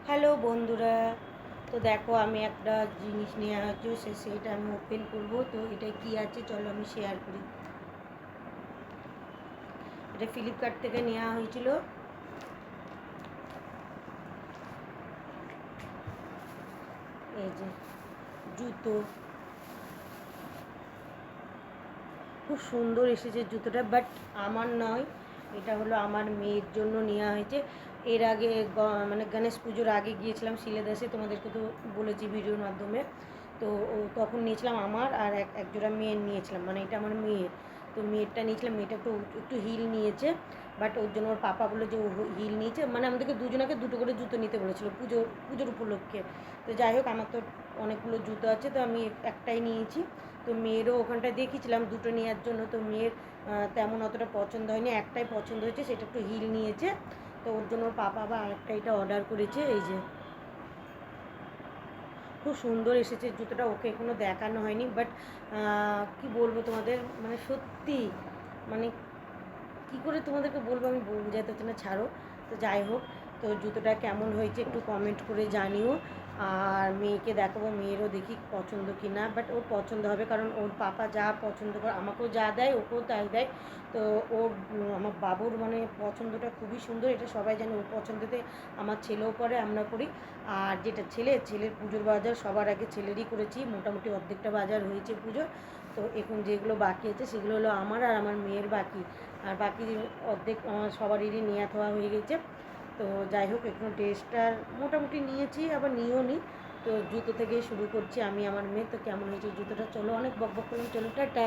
Hello বন্ধুরা, তো দেখো আমি একটা জিনিস নিয়ে হচ্ছে সেটা আমি ওপেন করবো। তো এটা কি আছে চলো আমি শেয়ার করি। এটা ফ্লিপকার্ট থেকে নেওয়া হয়েছিল। এই যে জুতো, খুব সুন্দর এসেছে জুতোটা, বাট আমার নয়, এটা হলো আমার মেয়ের জন্য নেওয়া হয়েছে। এর আগে মানে গণেশ পুজোর আগে গিয়েছিলাম শিলেদাসে, তোমাদেরকে তো বলেছি ভিডিওর মাধ্যমে। তো তখন নিয়েছিলাম আমার আর এক জোড়া মেয়ের নিয়েছিলাম, মানে এটা আমার মেয়ের। তো মেয়েরটা নিয়েছিলাম, মেয়েটা একটু একটু হিল নিয়েছে, বাট ওর জন্য ওর পাপা বলে যে ও হিল নিয়েছে, মানে আমাদেরকে দুজনাকে দুটো করে জুতো নিতে বলেছিল পুজোর উপলক্ষে। তো যাই হোক, আমার তো অনেকগুলো জুতো আছে, তো আমি একটাই নিয়েছি। তো মেয়েরও ওখানটায় দেখিয়েছিলাম দুটো নেওয়ার জন্য, তো মেয়ের তেমন অতটা পছন্দ হয়নি, একটাই পছন্দ হয়েছে, সেটা একটু হিল নিয়েছে। তো ওর জন্য ওর পাপা আবার আরেকটা এটা অর্ডার করেছে। এই যে খুব সুন্দর এসেছে জুতোটা, ওকে এখনও দেখানো হয়নি, বাট কি বলবো তোমাদের, মানে সত্যি, মানে কী করে তোমাদেরকে বলবো আমি বোঝাতে হচ্ছে না, ছাড়ো। তো যাই হোক, তো জুতোটা কেমন হয়েছে একটু কমেন্ট করে জানিও। আর মেয়েকে দেখাবো, মেয়েরও দেখি পছন্দ কি না, বাট ওর পছন্দ হবে, কারণ ওর পাপা যা পছন্দ করে আমাকেও যা দেয় ওকেও তাই দেয়। তো ওর আমার বাবুর মানে পছন্দটা খুবই সুন্দর, এটা সবাই জানে। ওর পছন্দতে আমার ছেলেও পরে, আমরা করি। আর যেটা ছেলের পুজোর বাজার সবার আগে ছেলেরই করেছি, মোটামুটি অর্ধেকটা বাজার হয়েছে পুজোর। তো এখন যেগুলো বাকি আছে সেগুলো হলো আমার আর আমার মেয়ের বাকি। আর বাকি অর্ধেক সবারই নেওয়া থোয়া হয়ে গেছে। তো যাই হোক, এখন ড্রেসটা মোটামুটি নিয়েছি, আবার নিয়েও নি। তো জুতো থেকে শুরু করছি আমি আমার মেয়ে। তো কেমন হয়েছে জুতোটা, চলো, অনেক বক বক করলাম, চলো টাটা।